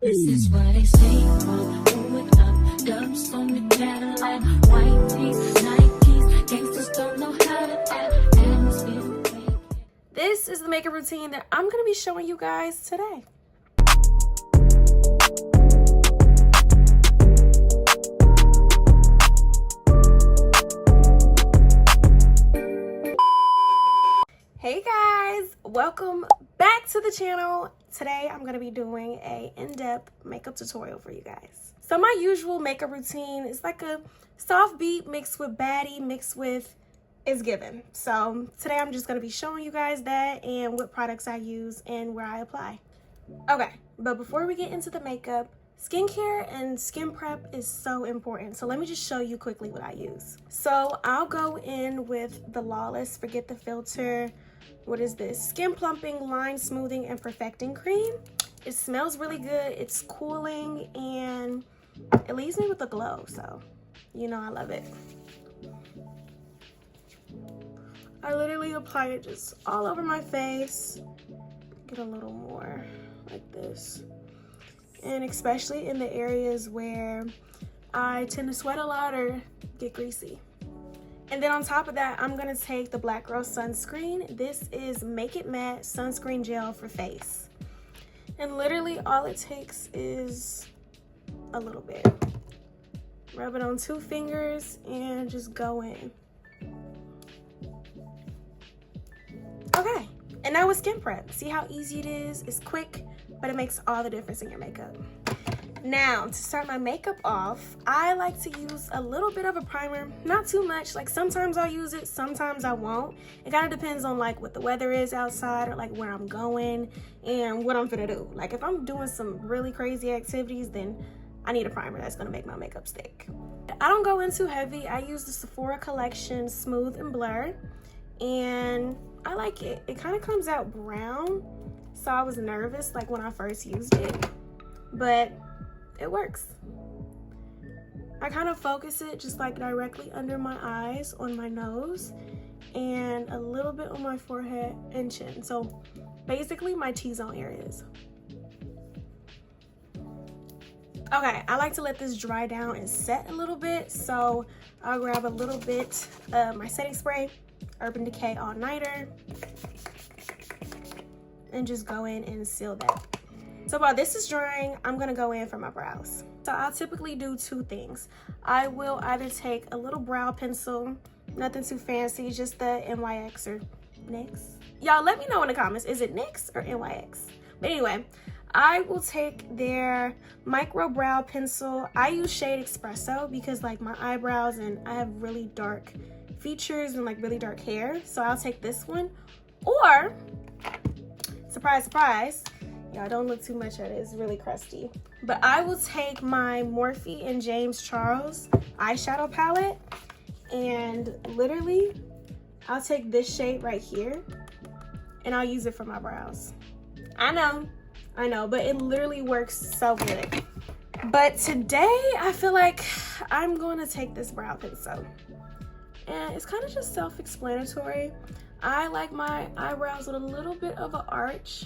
This is what they say, do it up, dubs on the Cadillac, white tees, Nikes, gangsters don't know how to act, and it's still. This is the makeup routine that I'm going to be showing you guys today. Hey guys, welcome back to the channel. Today I'm going to be doing a in-depth makeup tutorial for you guys. So my usual makeup routine is like a soft beat mixed with baddie mixed with is given. So today I'm just going to be showing you guys that and what products I use and where I apply. Okay, but before we get into the makeup, skincare and skin prep is so important. So let me just show you quickly what I use. So I'll go in with the Lawless, forget the filter. What is this? Skin Plumping, Line Smoothing, and Perfecting Cream. It smells really good. It's cooling and it leaves me with a glow. So, you know, I love it. I literally apply it just all over my face. Get a little more like this. And especially in the areas where I tend to sweat a lot or get greasy. And then on top of that, I'm gonna take the Black Girl Sunscreen. This is Make It Matte Sunscreen Gel for face. And literally all it takes is a little bit. Rub it on 2 fingers and just go in. Okay, and now with skin prep. See how easy it is? It's quick, but it makes all the difference in your makeup. Now, to start my makeup off, I like to use a little bit of a primer, not too much. Like sometimes I'll use it, sometimes I won't. It kind of depends on like what the weather is outside or like where I'm going and what I'm gonna do. Like if I'm doing some really crazy activities, then I need a primer that's gonna make my makeup stick. I don't go in too heavy. I use the Sephora collection Smooth and Blur, and I like it. It kind of comes out brown, so I was nervous like when I first used it, but it works. I kind of focus it just like directly under my eyes, on my nose, and a little bit on my forehead and chin. So basically my T-zone areas. Okay, I like to let this dry down and set a little bit. So I'll grab a little bit of my setting spray, Urban Decay All Nighter, and just go in and seal that. So while this is drying, I'm gonna go in for my brows. So I'll typically do 2 things. I will either take a little brow pencil, nothing too fancy, just the NYX or NYX. Y'all let me know in the comments, is it NYX or NYX? But anyway, I will take their micro brow pencil. I use shade Espresso because like my eyebrows and I have really dark features and like really dark hair. So I'll take this one, or surprise, surprise, y'all don't look too much at it, it's really crusty. But I will take my Morphe and James Charles eyeshadow palette, and literally I'll take this shade right here and I'll use it for my brows. I know, but it literally works so good. But today I feel like I'm going to take this brow pencil, and it's kind of just self-explanatory. I like my eyebrows with a little bit of an arch.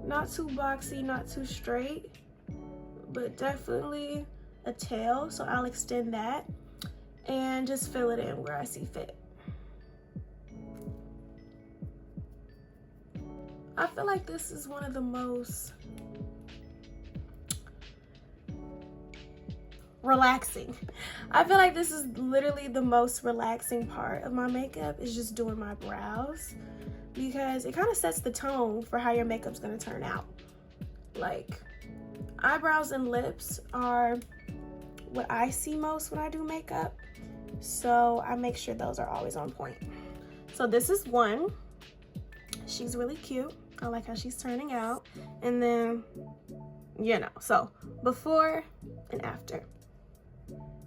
Not too boxy, not too straight, but definitely a tail. So I'll extend that and just fill it in where I see fit. I feel like this is one of the most relaxing. I feel like this is literally the most relaxing part of my makeup, is just doing my brows, because it kind of sets the tone for how your makeup's gonna turn out. Like eyebrows and lips are what I see most when I do makeup, so I make sure those are always on point. So this is one. She's really cute. I like how she's turning out. And then, you know, so before and after.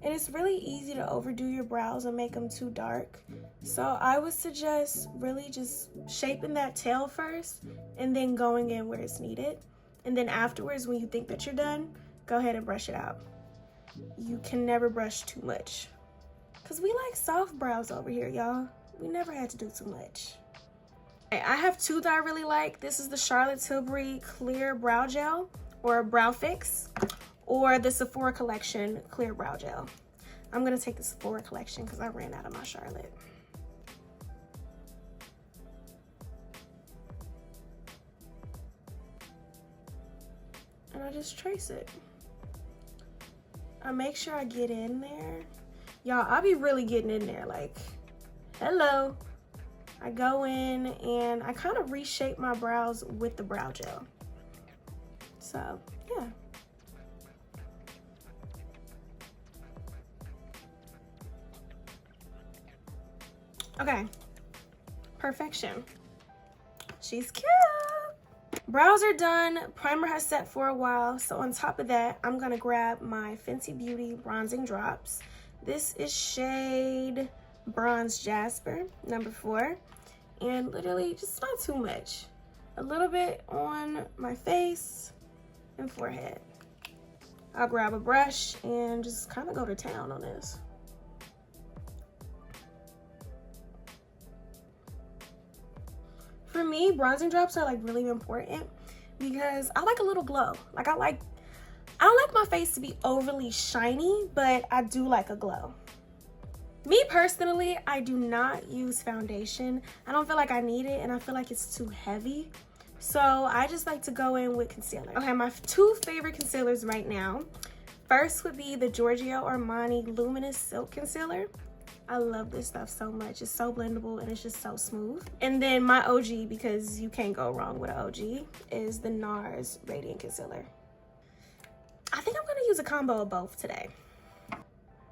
And it's really easy to overdo your brows and make them too dark. So I would suggest really just shaping that tail first and then going in where it's needed. And then afterwards, when you think that you're done, go ahead and brush it out. You can never brush too much, because we like soft brows over here, y'all. We never had to do too much. I have 2 that I really like. This is the Charlotte Tilbury Clear Brow Gel. or Brow Fix, or the Sephora Collection Clear Brow Gel. I'm gonna take the Sephora Collection because I ran out of my Charlotte. And I just trace it. I make sure I get in there. Y'all, I be really getting in there, like, hello. I go in and I kind of reshape my brows with the brow gel. So, yeah. Okay, perfection. She's cute. Brows are done, primer has set for a while, so on top of that, I'm gonna grab my Fenty Beauty bronzing drops. This is shade Bronze Jasper, number 4, and literally just not too much. A little bit on my face and forehead. I'll grab a brush and just kind of go to town on this. For me, bronzing drops are like really important because I like a little glow. Like I don't like my face to be overly shiny, but I do like a glow. Me personally, I do not use foundation. I don't feel like I need it and I feel like it's too heavy. So I just like to go in with concealer. Okay, my 2 favorite concealers right now. First would be the Giorgio Armani Luminous Silk Concealer. I love this stuff so much. It's so blendable and it's just so smooth. And then my OG, because you can't go wrong with an OG, is the NARS Radiant Concealer. I think I'm gonna use a combo of both today.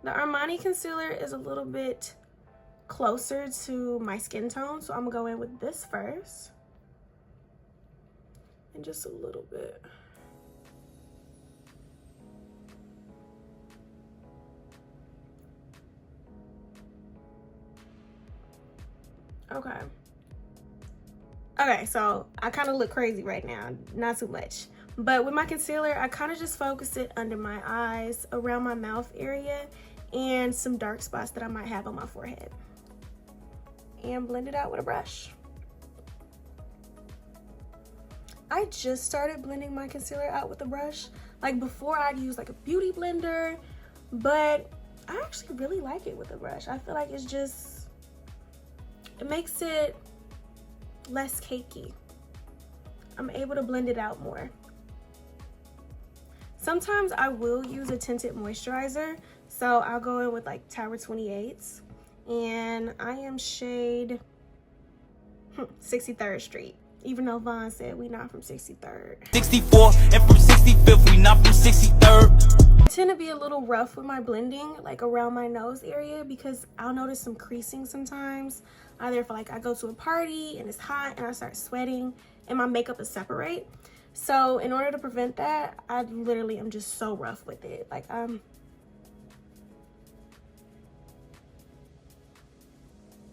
The Armani concealer is a little bit closer to my skin tone, so I'm gonna go in with this first. And just a little bit. Okay. Okay, so I kind of look crazy right now, not too much. But with my concealer, I kind of just focus it under my eyes, around my mouth area, and some dark spots that I might have on my forehead. And blend it out with a brush. I just started blending my concealer out with a brush. Like before I'd use like a beauty blender, but I actually really like it with a brush. I feel like it's just, it makes it less cakey. I'm able to blend it out more. Sometimes I will use a tinted moisturizer, so I'll go in with like Tower 28s, and I am shade 63rd Street, even though Vaughn said we not from 63rd. 64 and from 65th, we not from 63rd. I tend to be a little rough with my blending, like around my nose area, because I'll notice some creasing sometimes. Either if like I go to a party and it's hot and I start sweating and my makeup is separate. So in order to prevent that, I literally am just so rough with it. Like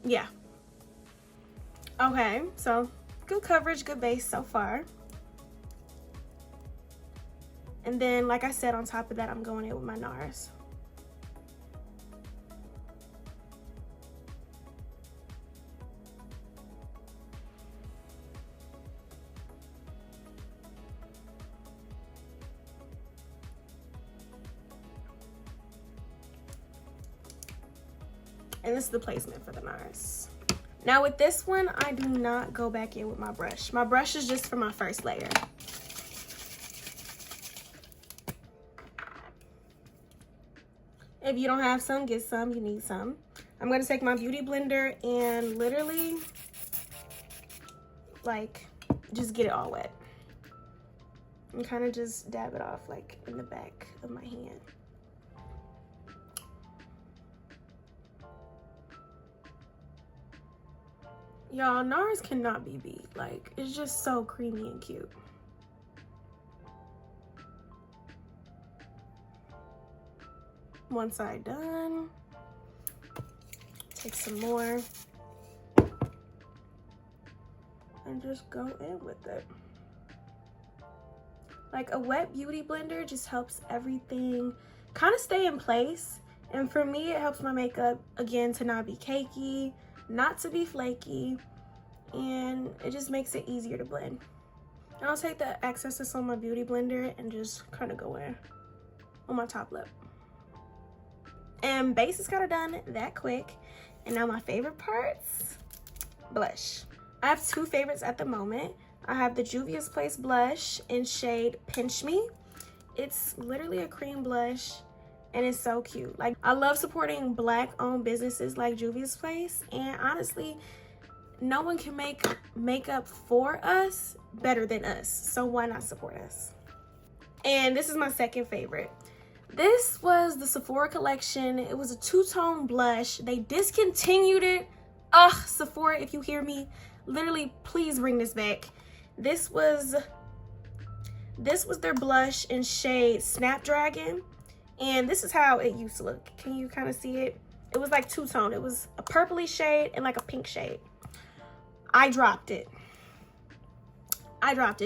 yeah. Okay, so good coverage, good base so far. And then, like I said, on top of that, I'm going in with my NARS. And this is the placement for the NARS. Now with this one, I do not go back in with my brush. My brush is just for my first layer. If you don't have some, get some, you need some. I'm gonna take my beauty blender and literally, like, just get it all wet. And kind of just dab it off, like, in the back of my hand. Y'all, NARS cannot be beat. Like, it's just so creamy and cute. One side done. Take some more. And just go in with it. Like, a wet beauty blender just helps everything kind of stay in place. And for me, it helps my makeup, again, to not be cakey, not to be flaky, and it just makes it easier to blend. And I'll take the excess that's on my beauty blender and just kind of go in on my top lip. And base is kind of done that quick. And now my favorite parts, blush. I have two favorites at the moment. I have the Juvia's Place blush in shade Pinch Me. It's literally a cream blush and it's so cute. Like, I love supporting Black owned businesses like Juvia's Place, and honestly, no one can make makeup for us better than us, so why not support us? And this is my second favorite. This was the Sephora collection. It was a two-tone blush. They discontinued it. Ugh, Sephora, if you hear me, literally please bring this back. This was their blush in shade Snapdragon, and this is how it used to look. Can you kind of see it? It was like two-tone. It was a purpley shade and like a pink shade. I dropped it,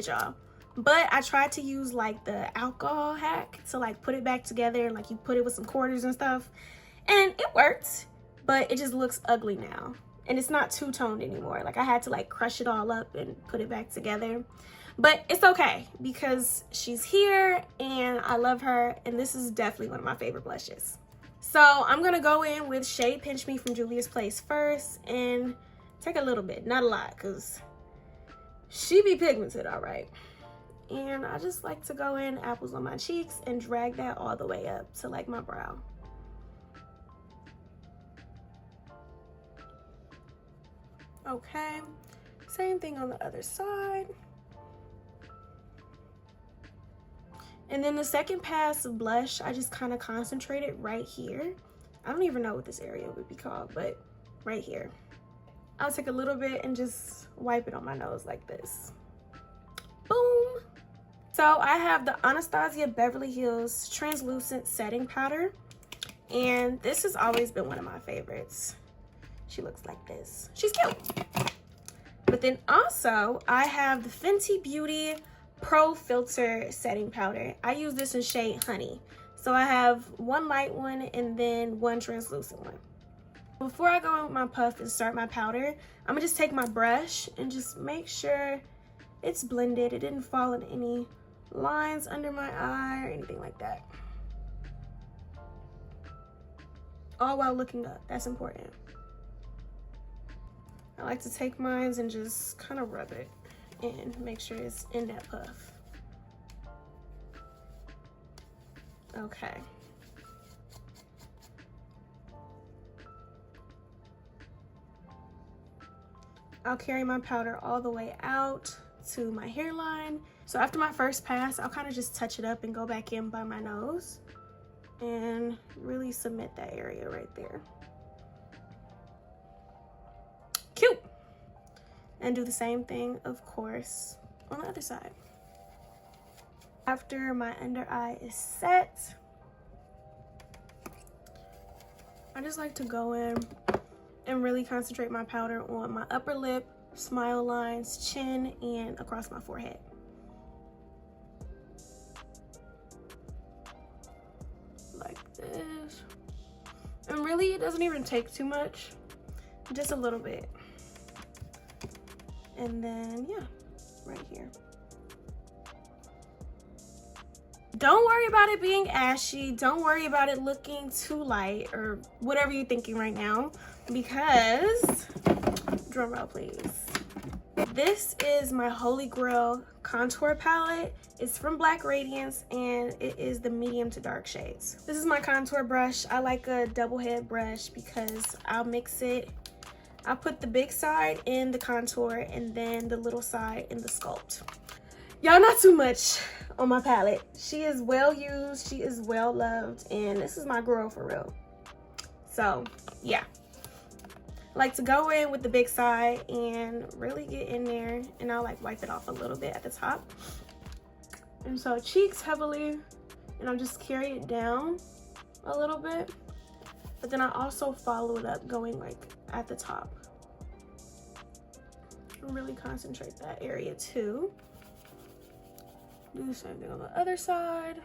y'all. But I tried to use like the alcohol hack to like put it back together, and like you put it with some quarters and stuff, and it worked, but it just looks ugly now. And it's not two-toned anymore. Like, I had to like crush it all up and put it back together. But it's okay because she's here and I love her, and this is definitely one of my favorite blushes. So I'm gonna go in with shade Pinch Me from Juvia's Place first and take a little bit, not a lot, because she be pigmented, all right. And I just like to go in apples on my cheeks and drag that all the way up to like my brow. Okay, same thing on the other side. And then the second pass of blush, I just kind of concentrated right here. I don't even know what this area would be called, but right here. I'll take a little bit and just wipe it on my nose like this. Boom. So I have the Anastasia Beverly Hills Translucent Setting Powder. And this has always been one of my favorites. She looks like this. She's cute. But then also, I have the Fenty Beauty Pro Filt'r Setting Powder. I use this in shade Honey. So I have one light one and then one translucent one. Before I go in with my puff and start my powder, I'm gonna just take my brush and just make sure it's blended. It didn't fall in any lines under my eye or anything like that. All while looking up, that's important. I like to take mine and just kind of rub it and make sure it's in that puff. Okay. I'll carry my powder all the way out to my hairline. So after my first pass, I'll kind of just touch it up and go back in by my nose and really cement that area right there. Cute. And do the same thing, of course, on the other side. After my under eye is set, I just like to go in and really concentrate my powder on my upper lip, smile lines, chin, and across my forehead. Like this. And really, it doesn't even take too much, just a little bit. And then, yeah, right here. Don't worry about it being ashy. Don't worry about it looking too light or whatever you're thinking right now, because, drum roll please. This is my Holy Grail contour palette. It's from Black Radiance and it is the medium to dark shades. This is my contour brush. I like a double head brush because I'll mix it. I'll put the big side in the contour and then the little side in the sculpt. Y'all, not too much on my palette. She is well used, she is well loved, and this is my girl for real. So yeah, I like to go in with the big side and really get in there, and I'll like wipe it off a little bit at the top. And so cheeks heavily, and I'll just carry it down a little bit, but then I also follow it up going like at the top. Really concentrate that area too. Do the same thing on the other side.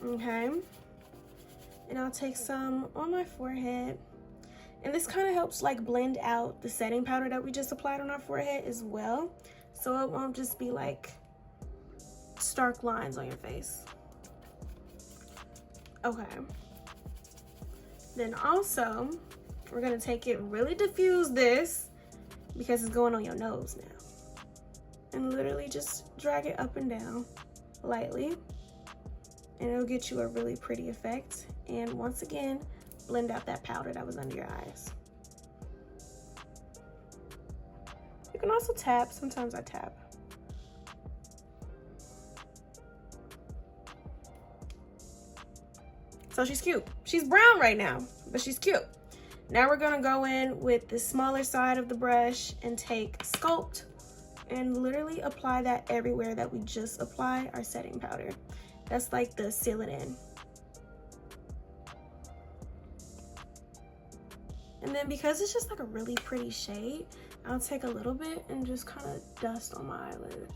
Okay. And I'll take some on my forehead And this kind of helps like blend out the setting powder that we just applied on our forehead as well. So it won't just be like stark lines on your face. Okay. Then also, we're gonna take it, really diffuse this because it's going on your nose now. And literally just drag it up and down lightly. And it'll get you a really pretty effect. And once again, blend out that powder that was under your eyes. You can also tap. Sometimes I tap. So she's cute. She's brown right now, but she's cute. Now we're gonna go in with the smaller side of the brush and take Sculpt and literally apply that everywhere that we just applied our setting powder. That's like the seal it in. And then because it's just like a really pretty shade, I'll take a little bit and just kind of dust on my eyelids.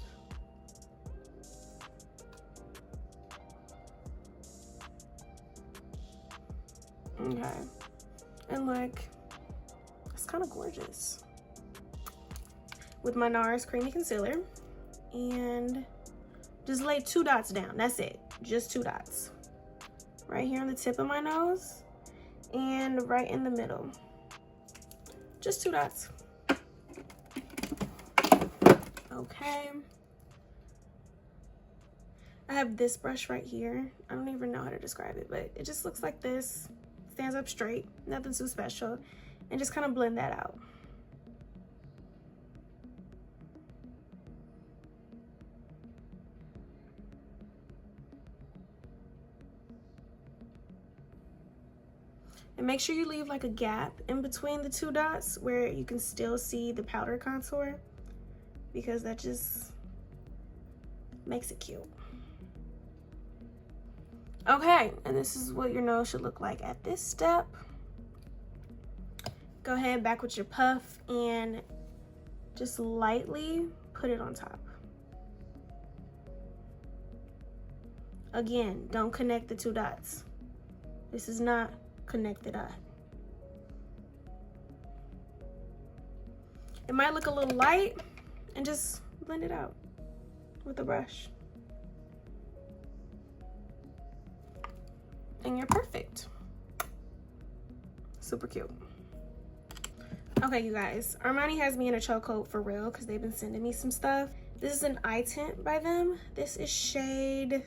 Okay. And like, it's kind of gorgeous. With my NARS Creamy Concealer. And just lay 2 dots down. That's it. Just 2 dots. Right here on the tip of my nose. And right in the middle. Just 2 dots. Okay. I have this brush right here. I don't even know how to describe it, but it just looks like this. Stands up straight. Nothing too special. And just kind of blend that out. And make sure you leave like a gap in between the 2 dots where you can still see the powder contour, because that just makes it cute. Okay, and this is what your nose should look like at this step. Go ahead back with your puff and just lightly put it on top. Again, don't connect the 2 dots. This is not connected eye. It might look a little light, and just blend it out with a brush. And you're perfect. Super cute. Okay, you guys, Armani has me in a chokehold for real because they've been sending me some stuff. This is an eye tint by them. This is shade,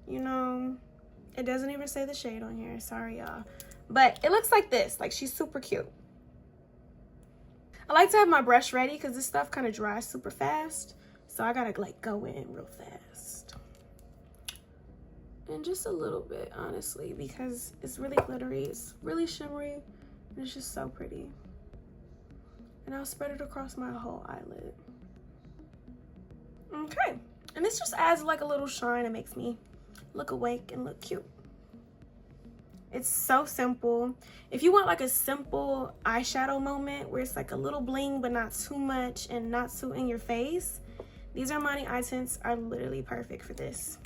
you know, it doesn't even say the shade on here. Sorry, y'all. But it looks like this. Like, she's super cute. I like to have my brush ready because this stuff kind of dries super fast. So I gotta like go in real fast. And just a little bit, honestly, because it's really glittery. It's really shimmery. And it's just so pretty. And I'll spread it across my whole eyelid. Okay. And this just adds like a little shine. It makes me look awake and look cute. It's so simple. If you want like a simple eyeshadow moment where it's like a little bling but not too much and not too in your face, these Armani eye tints are literally perfect for this.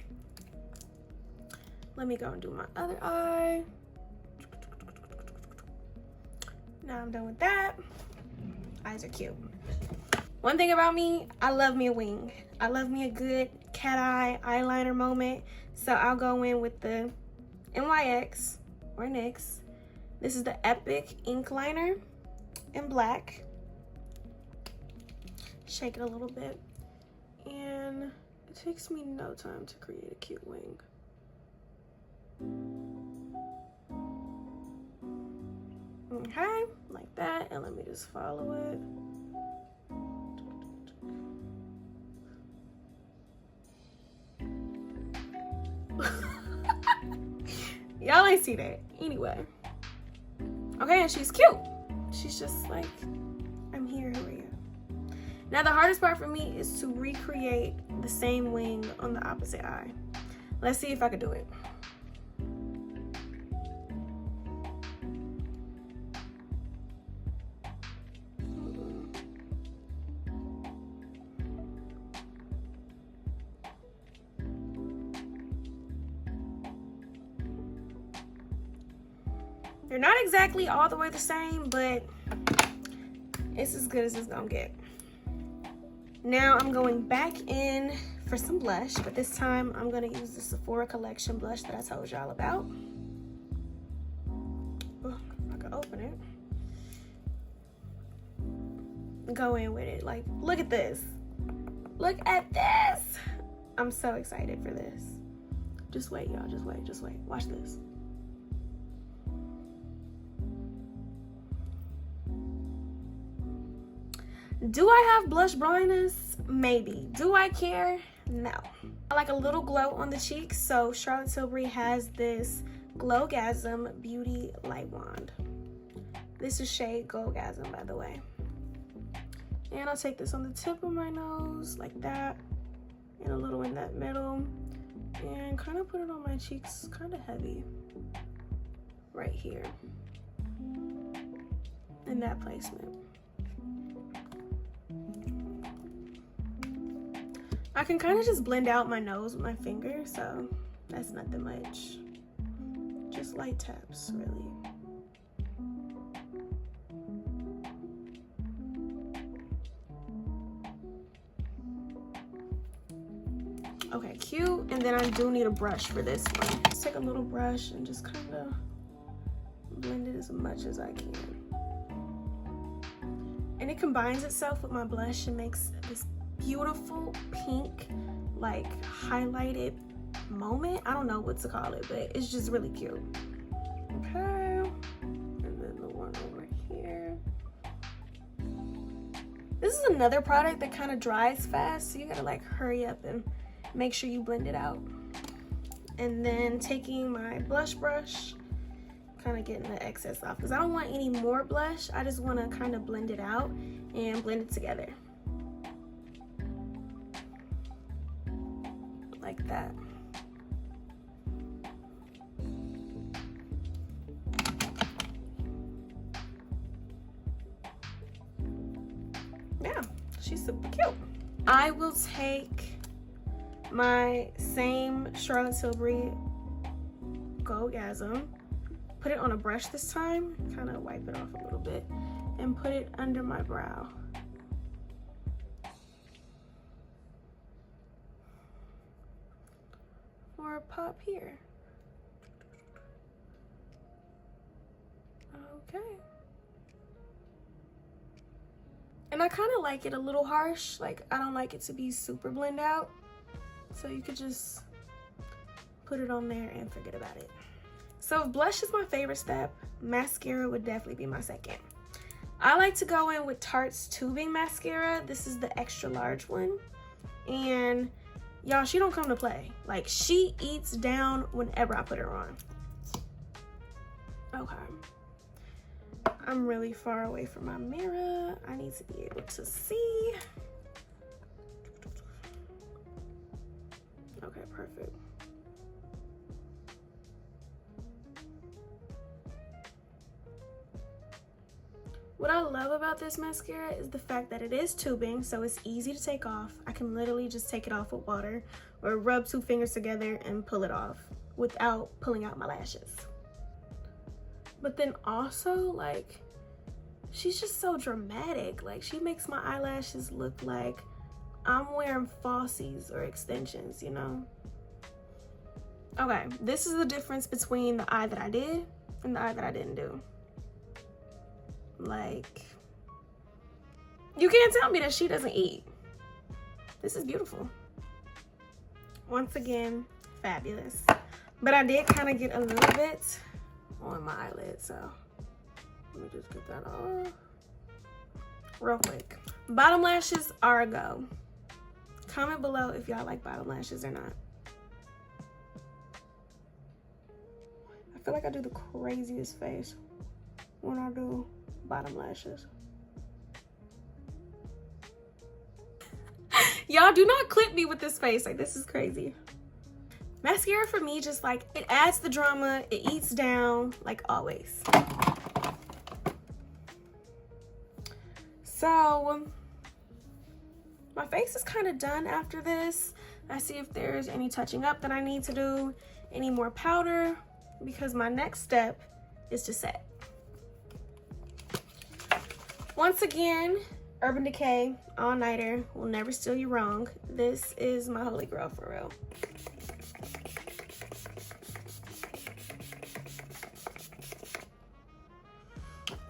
Let me go and do my other eye. Now I'm done with that. Eyes are cute. One thing about me, I love me a wing. I love me a good cat eye eyeliner moment. So I'll go in with the NYX or NYX. This is the Epic Ink Liner in black. Shake it a little bit. And it takes me no time to create a cute wing. Okay, like that. And let me just follow it. Y'all ain't see that. Anyway. Okay, and she's cute. She's just like, I'm here, who are you? Now the hardest part for me is to recreate the same wing on the opposite eye. Let's see if I can do it. They're not exactly all the way the same, but it's as good as it's gonna get. Now I'm going back in for some blush, but this time I'm gonna use the Sephora collection blush that I told y'all about. Oh, I can open it. Go in with it. Like, look at this. Look at this. I'm so excited for this. Just wait, y'all. Just wait. Just wait. Watch this. Do I have blush blindness? Maybe. Do I care? No. I like a little glow on the cheeks, so Charlotte Tilbury has this Goldgasm Beauty Light Wand. This is shade Goldgasm, by the way. And I'll take this on the tip of my nose, like that, and a little in that middle, and kind of put it on my cheeks, kind of heavy, right here, in that placement. I can kind of just blend out my nose with my finger, so that's nothing much. Just light taps, really. Okay, cute. And then I do need a brush for this one. Let's take a little brush and just kind of blend it as much as I can. And it combines itself with my blush and makes this beautiful pink, like highlighted moment. I don't know what to call it, but it's just really cute. Okay, and then the one over here. This is another product that kind of dries fast, so you gotta like hurry up and make sure you blend it out. And then taking my blush brush, kind of getting the excess off because I don't want any more blush. I just want to kind of blend it out and blend it together. Like that. Yeah, she's super cute. I will take my same Charlotte Tilbury Goldgasm, put it on a brush this time, kind of wipe it off a little bit, and put it under my brow. Or a pop here. Okay. And I kind of like it a little harsh. Like, I don't like it to be super blend out. So you could just put it on there and forget about it. So if blush is my favorite step, mascara would definitely be my second. I like to go in with Tarte's Tubing Mascara. This is the extra large one. And y'all, she don't come to play. Like, she eats down whenever I put her on. Okay. I'm really far away from my mirror. I need to be able to see. Okay, perfect. What I love about this mascara is the fact that it is tubing, so it's easy to take off. I can literally just take it off with water or rub 2 fingers together and pull it off without pulling out my lashes. But then also, like, she's just so dramatic. Like, she makes my eyelashes look like I'm wearing falsies or extensions, you know? Okay, this is the difference between the eye that I did and the eye that I didn't do. Like, you can't tell me that she doesn't eat. This is beautiful. Once again, fabulous. But I did kind of get a little bit on my eyelid, so let me just get that off real quick. Bottom lashes are a go. Comment below if y'all like bottom lashes or not. I feel like I do the craziest face when I do bottom lashes. Y'all, do not clip me with this face. Like, this is crazy. Mascara for me, just like, it adds the drama, it eats down, like always. So my face is kind of done after this. I see if there's any touching up that I need to do, any more powder, because my next step is to set. Once again, Urban Decay All Nighter will never steal you wrong. This is my holy grail for real.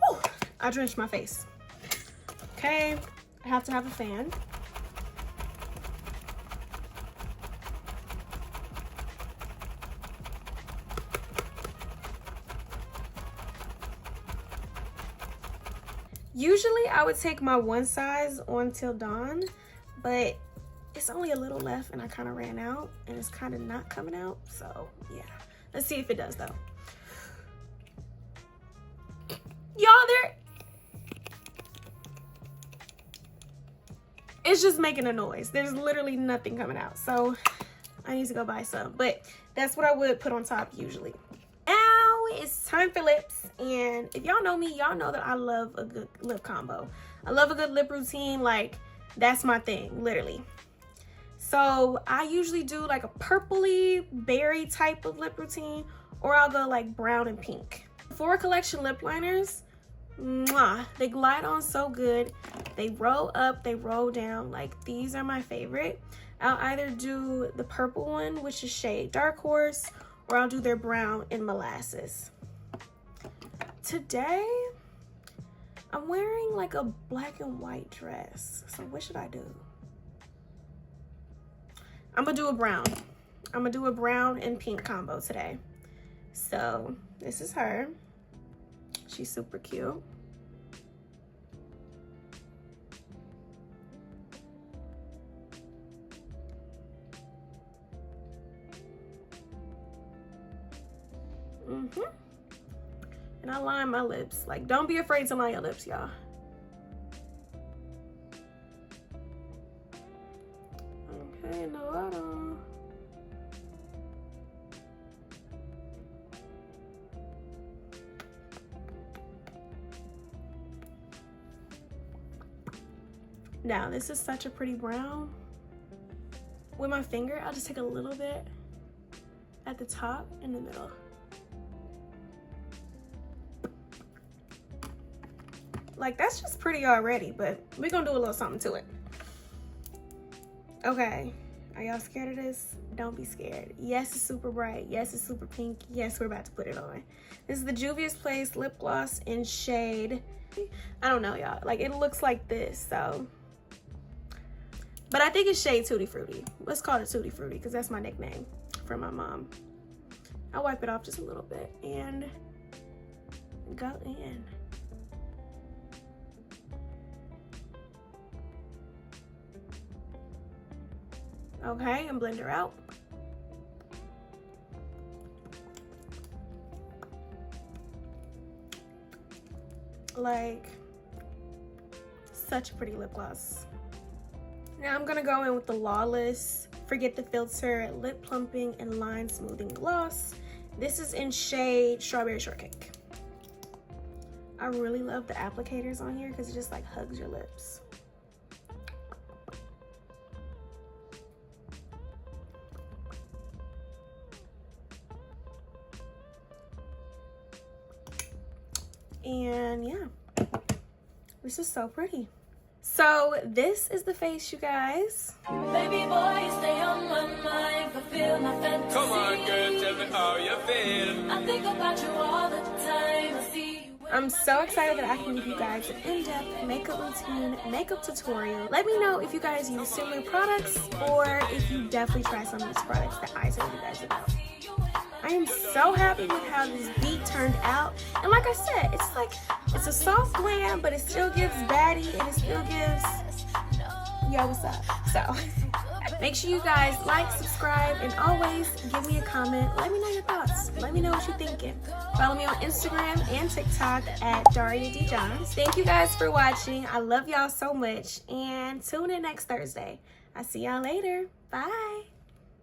Whew, I drenched my face. Okay, I have to have a fan. Usually I would take my one size on Till Dawn, but it's only a little left and I kind of ran out and it's kind of not coming out. So yeah, let's see if it does though. Y'all, it's just making a noise. There's literally nothing coming out. So I need to go buy some, but that's what I would put on top usually. Now it's time for lips, and if y'all know me, y'all know that I love a good lip combo. I love a good lip routine. Like, that's my thing, literally. So I usually do like a purpley berry type of lip routine, or I'll go like brown and pink. Sephora collection lip liners, mwah, they glide on so good. They roll up, they roll down. Like, these are my favorite. I'll either do the purple one, which is shade Dark Horse, or I'll do their brown in Molasses. Today, I'm wearing like a black and white dress. So what should I do? I'm gonna do a brown. I'm gonna do a brown and pink combo today. So this is her. She's super cute. And I line my lips. Like, don't be afraid to line your lips, y'all. Okay, no, I don't. Now, this is such a pretty brown. With my finger, I'll just take a little bit at the top in the middle. Like, that's just pretty already, but we're gonna do a little something to it. Okay, are y'all scared of this? Don't be scared. Yes, it's super bright. Yes, it's super pink. Yes, we're about to put it on. This is the Juvia's Place lip gloss in shade, I don't know, y'all. Like, it looks like this, so. But I think it's shade Tutti Frutti. Let's call it Tutti Frutti, because that's my nickname from my mom. I'll wipe it off just a little bit and go in. Okay, and blend her out. Like, such a pretty lip gloss. Now I'm gonna go in with the Lawless Forget the Filter Lip Plumping and Line Smoothing Gloss. This is in shade Strawberry Shortcake. I really love the applicators on here because it just like hugs your lips. And yeah, this is so pretty. So this is the face, you guys. Baby boy, stay on my mind, fulfill my fantasy. Come on, girl, tell me how you feel. I think about you all the time. I see you. I'm so excited that I can give you guys an in-depth makeup routine, makeup tutorial. Let me know if you guys use similar products or if you definitely try some of these products that I told you guys about. I am so happy with how this beat turned out. And like I said, it's like, it's a soft glam, but it still gives baddie and it still gives, yo, what's up? So make sure you guys like, subscribe, and always give me a comment. Let me know your thoughts. Let me know what you're thinking. Follow me on Instagram and TikTok at Daria D. Johns. Thank you guys for watching. I love y'all so much. And tune in next Thursday. I'll see y'all later. Bye.